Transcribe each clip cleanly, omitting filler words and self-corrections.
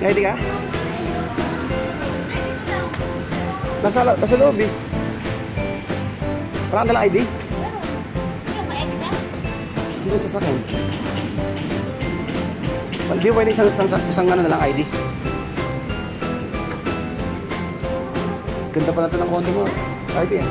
May ID ka? Nasa loob eh. Parang dalang ID? Dito sa sakin. Hindi pwede isang ano na lang ID. Ganda pa natin ang kondo mo. ID eh.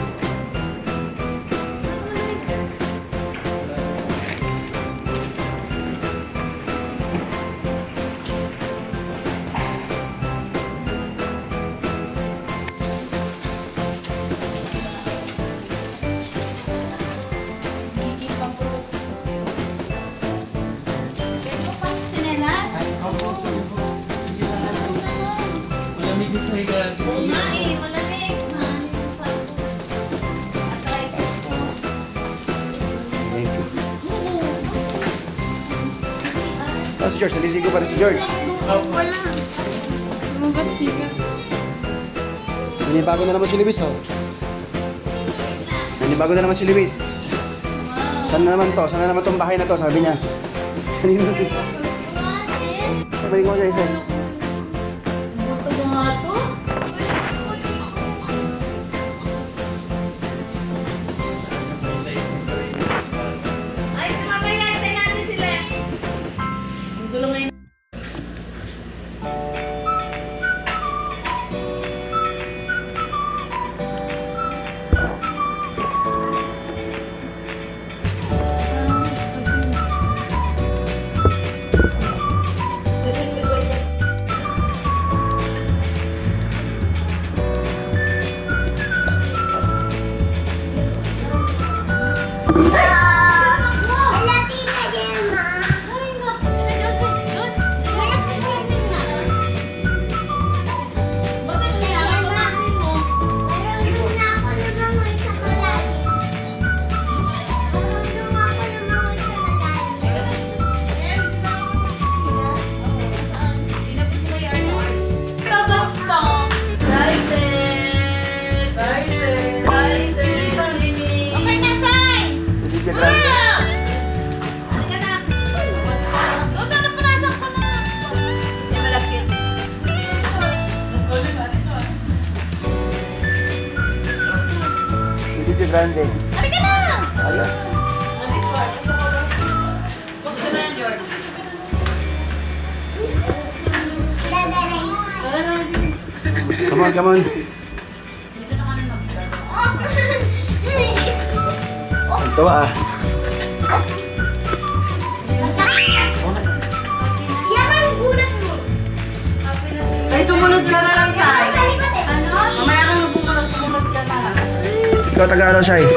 Malamig sa higa. Oo nga eh, malamig. Si George, naliligo pa rin si George. Wala. Lumabas siya. Nanibago na naman si Luis, oh. Nanibago na naman si Luis. Saan na naman to? Saan na naman tong bahay na to? Sabi niya. Kanina to. Sabay ko siya ito. Buto ba nga to? Ay, mamaya tayo natin sila. Ang gulo ngayon. Grande. Halika na! Ayan. Buksan na yan, George. Come on, come on. Dito na kami mag-gano. Ang tawa ah. Yan ang gulat mo. Ay, sumunod ka na lang tayo. Ano? Mamaya kang sumunod ka na lang. Ikaw taga ano siya eh?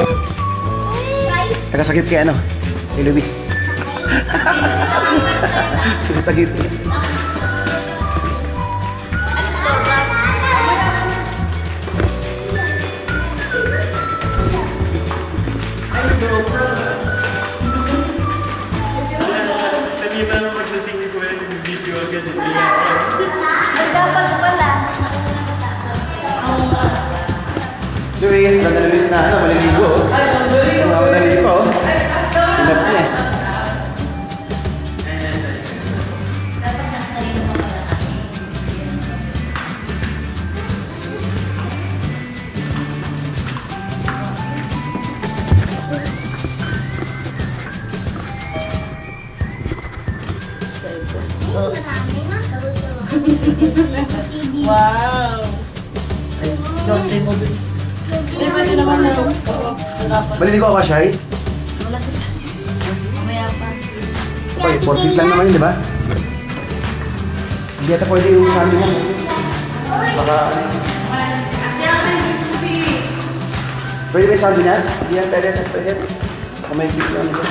Taga sakit kay ano? Kay Luis. Taga sakit. Kanina na magdating ni Kuya nag-video agad. Dapat pala. Luis, ganda na Luis na ano, maliligo. Maliligo. Sinap niya eh. Wow! Don't remove it. Pwede naman na. Maliligo ka, Shai? Wala sa mamaya pa. Okay, 4 feet lang naman yun, di ba? Hindi ata pwede yung sando mo. Baka... Pwede ba yung sando niya? Hindi yan, pwede. Baka may gift lang ito.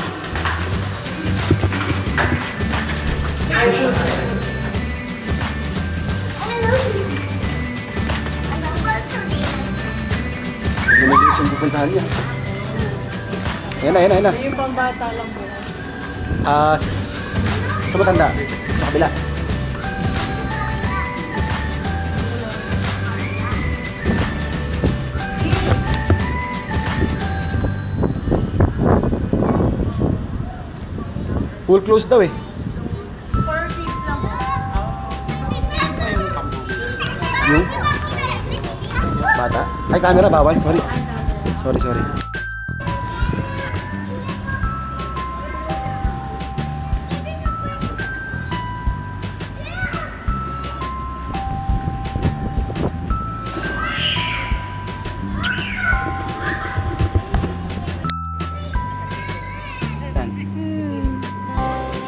Lumagis yung pupuntahan niya. Ayan na. Yung pambata lang po. Sa matanda. Sa kabila. Full close daw eh. Yung? Bata? Ay, camera, bawal. Sorry. Sorry.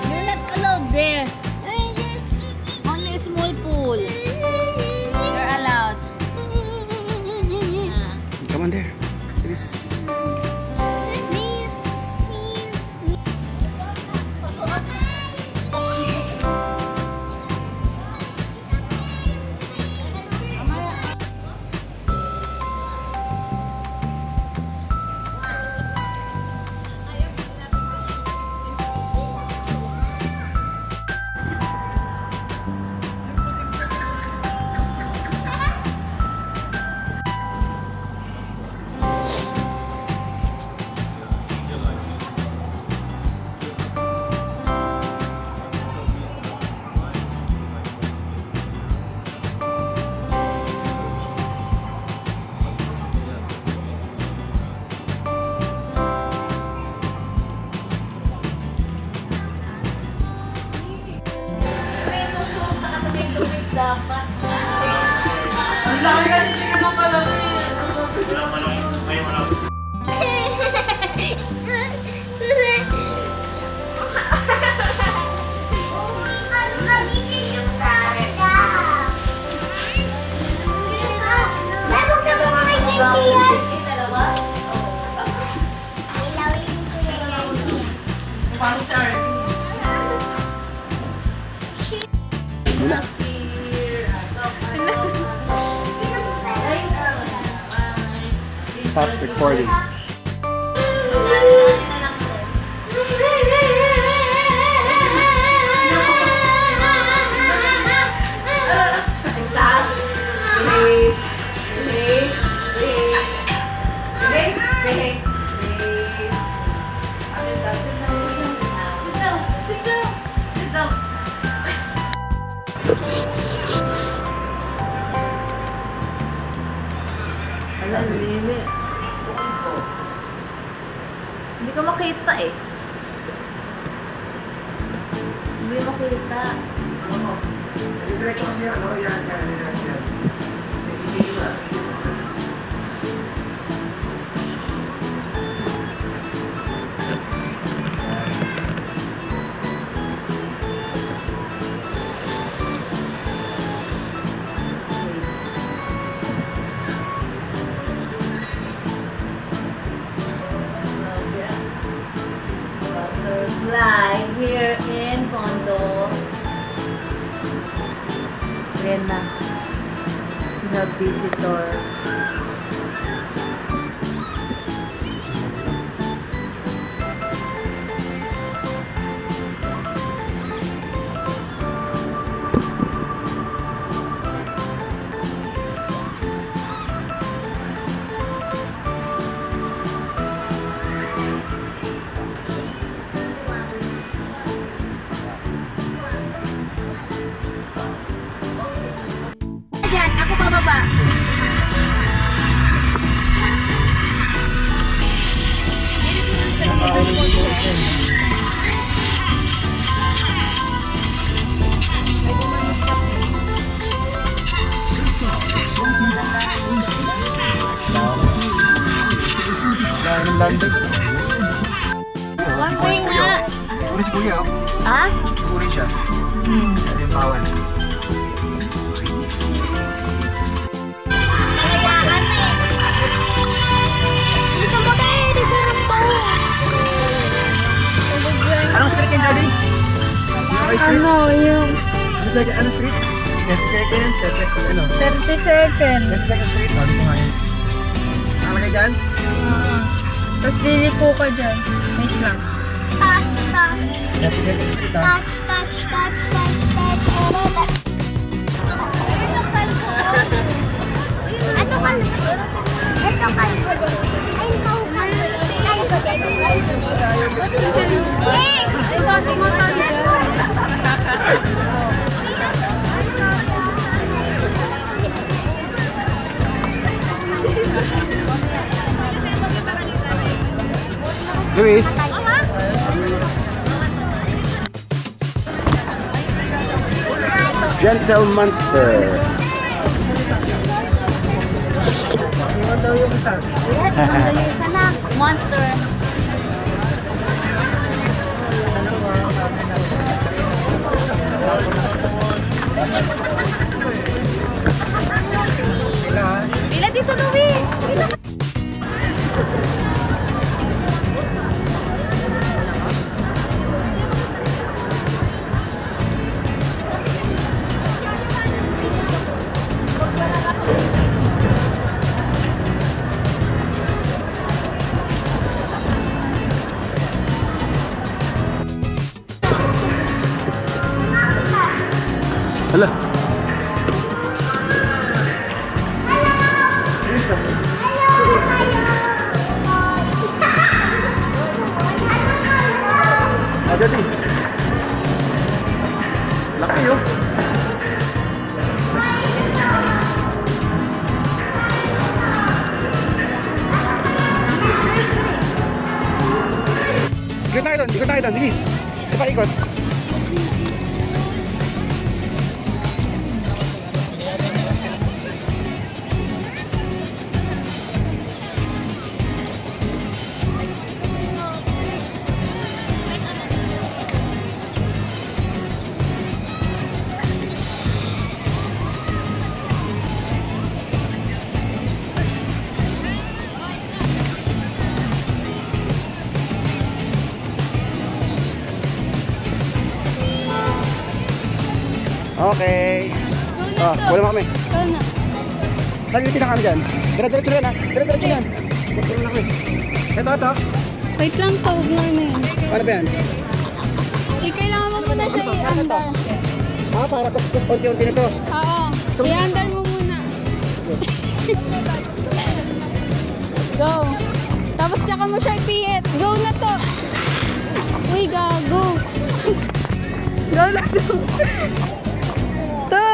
You're not allowed there. Only a small pool. You're allowed. Come on there. Please. Dapat. Ang laki kasi siya naman pala. Wala man lang. Ay, wala. Stop recording. Hindi ka makita eh. Hindi makita. Butterfly here in Condo. Ayan na. The visitor. Diyan, ako pababa. London. One way nga. Uri si Kuya. Ha? Uri siya. Sabi yung bawan. Anong street yan, Daddy? Ano yung Ano street? 30 seconds, ano? 30 seconds? 30 seconds street, ano mo nga yun? Nakalagay dyan? Tapos liliko ka dyan. Wait lang. 30 seconds street, ha? Luis. Gentle Monster. Monster. Bila dito, Louie. Hala. Ada di. Laki yun. Ikot tayo doon, ikot tayo doon. Sige. Isa pa ikot. Okay. Oh, wala mo kami. Ikaw na. Saan yung pinakano dyan? Dire-diretso yan ha. Dire-diretso yan. Wala na kami. Ito. Wait lang, tawag na yun. Paano ba yan? Kailangan mo muna siya i-under. Para tapos konti-unti nito. Oo. I-under mo muna. Go. Tapos tsaka mo siya ipiit. Go na to. Uy, gago. Go na to. To.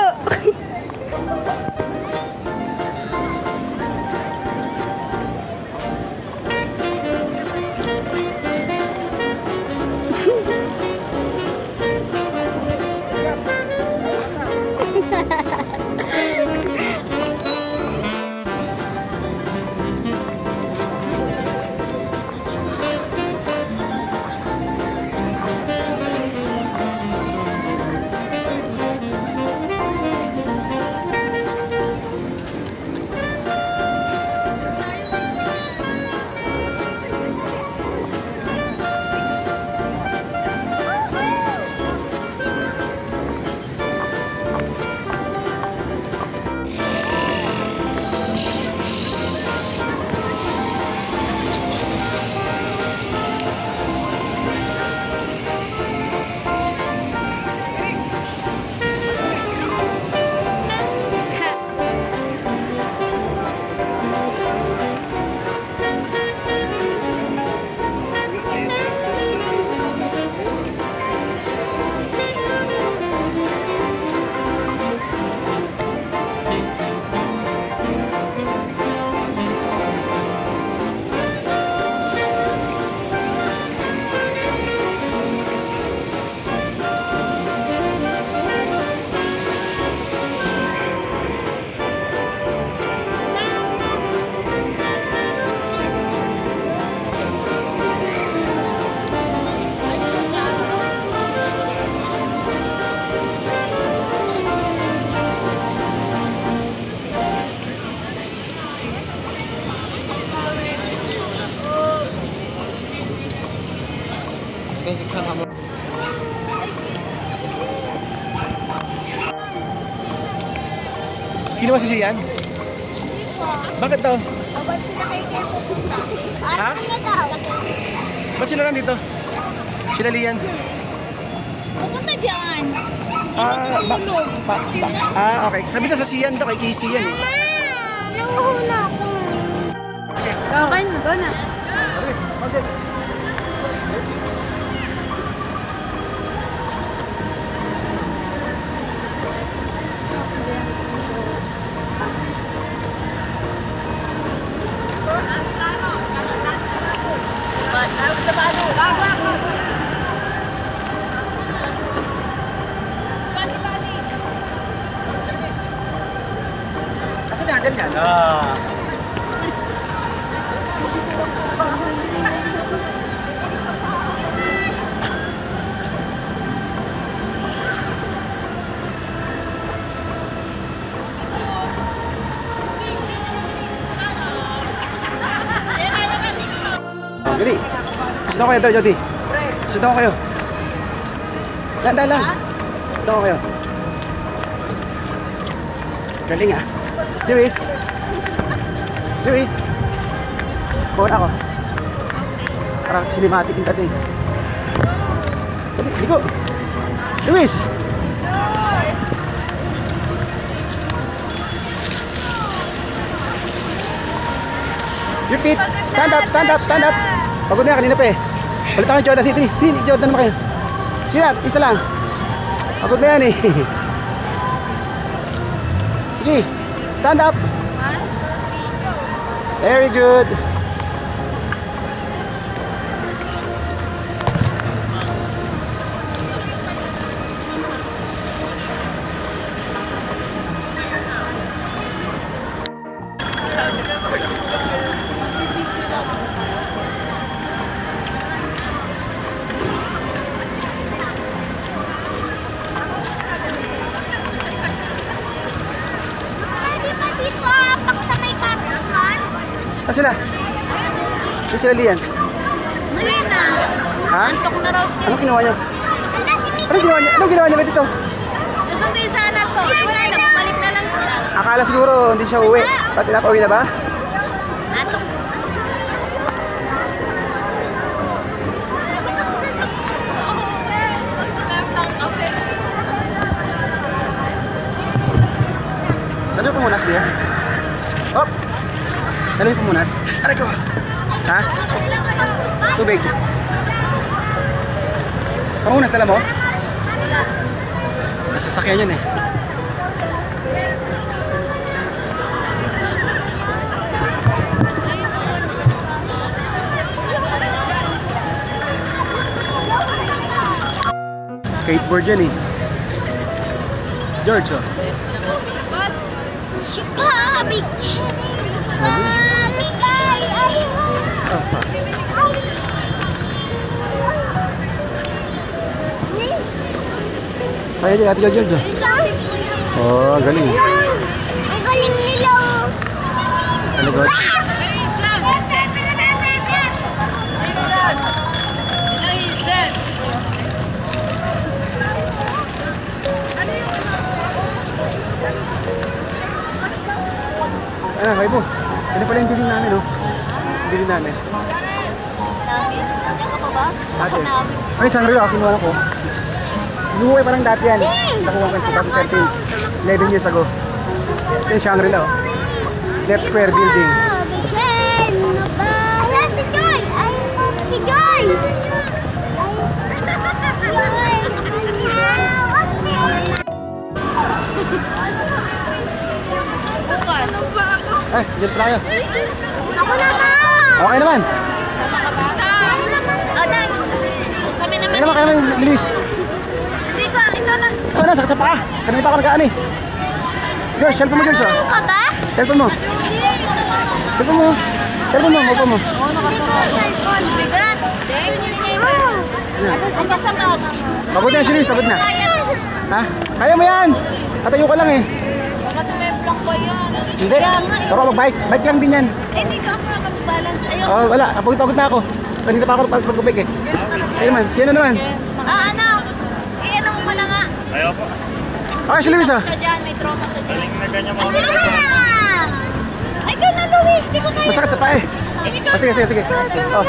Kinuha si Sian? Hindi po. Bakit to? Ba't sila kayo pupunta? Ha? Ba't sila nandito? Sila Lian? Pupunta dyan. Okay. Sabi na sa Sian to, kay Casey yan eh. Nanguhuna ako. Okay na, go na. dyan. Ah. Oh, gani. Sunod kayo, Jody. Sunod kayo. Daan lang. Sunod kayo. Galing ah. Luis. Luis. Phone ako. Parang cinematic yung dating. Dali, ligo. Luis. Your feet. Stand up, stand up, stand up. Pagod na, kanina pa eh. Balitan kayo, Jordan. Hindi, Jordan naman kayo. Sinat, isa lang. Pagod na yan eh. Sige, stand up. 1, 2, 3, go. Very good. Pwede ba dito apak sa may patungan? Saan sila? Saan sila Lian? Ayun na. Ha? Antok na raw siya. Anong ginawa niya? Wala si Mimi. Anong ginawa niya? Anong ginawa niya dito? Susunduin sana to. Wala na, bumalik na lang siya. Akala siguro hindi siya uwi. Ba't pinapauwi na ba? Antok. Ano yung pumunas dia? Hop! Ano yung pumunas? Aray ko! Ha? Tubig. Pamunas dala mo? Nasa sasakyan yun eh. Skateboard yan eh. George oh. Chicago, Saya dia Ate George. Oh, galing. Ang galing nila. Ano God? Ano, kayo po? Ano pala yung biling namin, no? Biling namin. Ano ka ba? Ate. Ay, Sanrio, kinuha ko. Inuwi pa lang dati yan. Nakuha ko ito 2013. 11 years ago. Ito yung Shangri-La, oh. Left Square Building. Wala si Joy! Ay, si Joy! Ay, dyan pala kayo. Ako naman! Okay naman. Kami naman. Kaya naman, kaya naman, Luis. Hindi ko, ito na. Ano, sakit sa paa. Kanina pa ako nagkaan eh. George, cellphone mo, George, oh. Ano ka ba? Cellphone mo. Cellphone mo. Cellphone mo, maupo mo. Bigat. Ang kasabag. Pagod na si Luis, pagod na. Ha? Kaya mo yan. Tatayo ka lang eh. Bakit may vlog ba yan? Hindi. Pero mag-bike. Bike lang din yan. Eh, hindi ka ako mag-balance. Ayaw. Oh, wala. Pagod na ako. Kanina pa ako pag-bike eh. Ayun naman. Sino naman? Ano? Ano mo na nga. Ayaw po. Ah, si Luis ah. Ka dyan, may trauma ka dyan. Galing na ganyan mga Ay, ka na, Louie. Hindi ko kaya. Masakit sa paa eh. Oh, sige, sige, sige. Oh.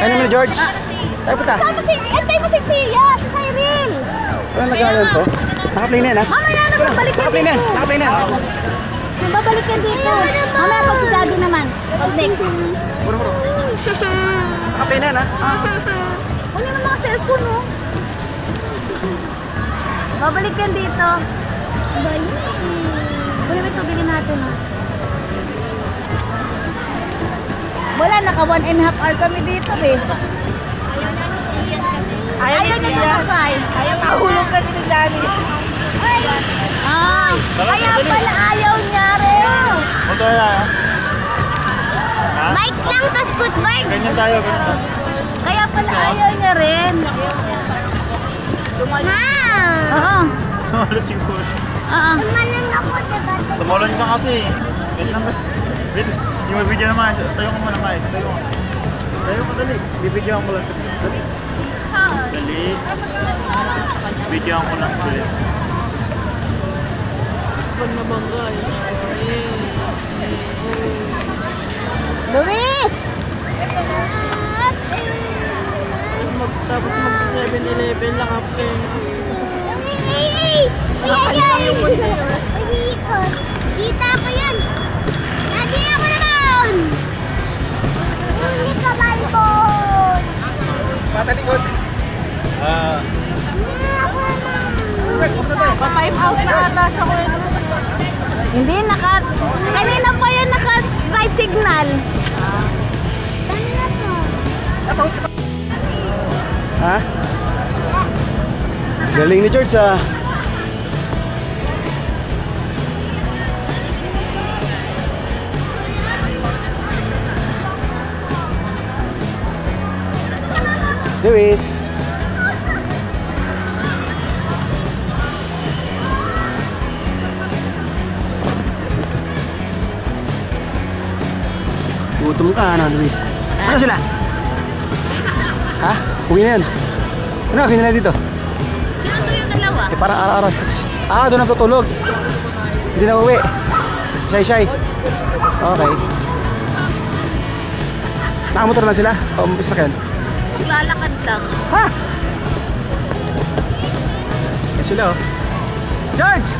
Ayun naman, George. Tayo punta. Sama si, antay mo si Sia, si Cyril. Walang nagalan to. Naka-play na yan ha. Mamaya na, babalik yan Naka-play na yan. dito. Naka-play na yan. Babalik yan dito. Mamaya pag si Daddy naman. Pag next. Muro-muro. Naka-play na yan ha. Kunin mo mga cellphone mo. Babalik yan dito. Kunin mo ito, bilhin natin. Wala, naka 1.5 hour kami dito eh. Ayaw niya sumakay. Ayaw mahulog kami ng dami. Ah, kaya pala ayaw niya rin. tayo. Ha? Bike lang, tas footboard. Ganyan tayo, ganyan tayo. Kaya pala ayaw niya rin. Ma! Oo. Wala siguro. Oo. Tumalon ako, diba? Tumulan ka kasi. Wait lang ba? Wait, yung may video naman. Tayo ko muna kayo. Tayo ko. Tayo ko, dali. Bibidyoan ko lang. Dali. Dali. Bibidyoan ko lang. Dali. Luis! Tapos mag-7-Eleven lang ako. Kita ko yun. Nadi ako naman. Hindi ka malbon. Patalikod. Ako naman. Pa-5 out na ata siya ko yun. Hindi, kanina pa yan naka-right signal. Ano na to? Ha? Galing ni George ah. Luis. Gutom ka na, Luis. Ano sila? Ha? Uwi na yan. Ano gagawin nila dito? Sino to yung dalawa? Eh parang araw-araw. Ah, doon ang tutulog. Hindi na uwi. Shy. Okay. Nakamotor lang sila? O sasakyan? Maglalakad lang. Ha? Yan sila oh. George!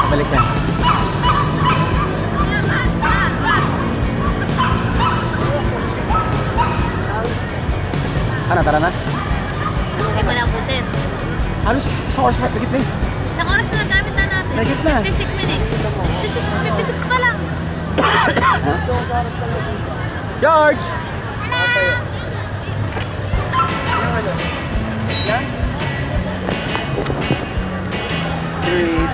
Balik yan. Ano, tara na? Hindi mo na putin. Halos sa oras pa, nagit na eh. Isang oras na gamit na natin. Nagit na. 56 minutes. 56 pa lang. George! Luis.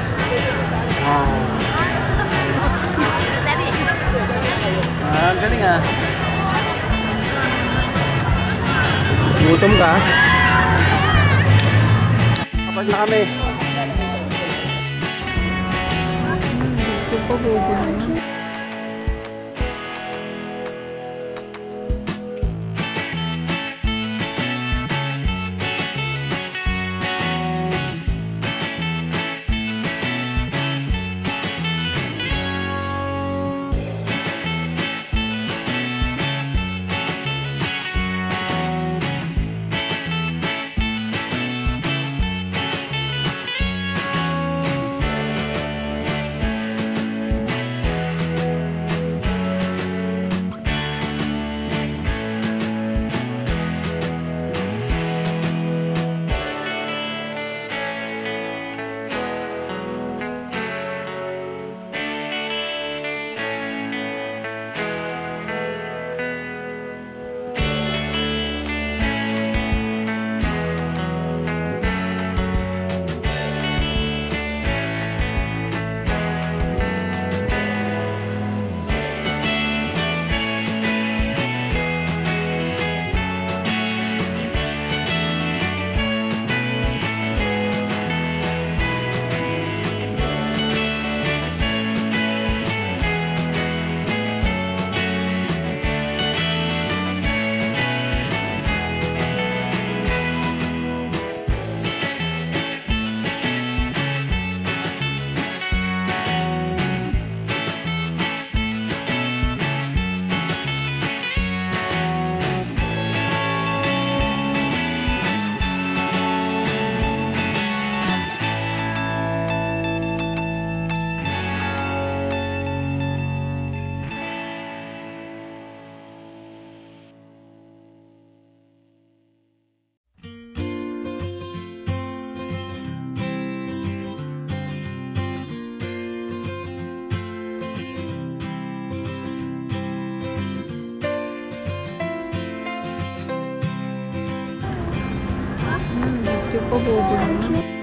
Dali. Ang galing ah. Gutom ka? Kapag na kami. Medyo pabobo naman.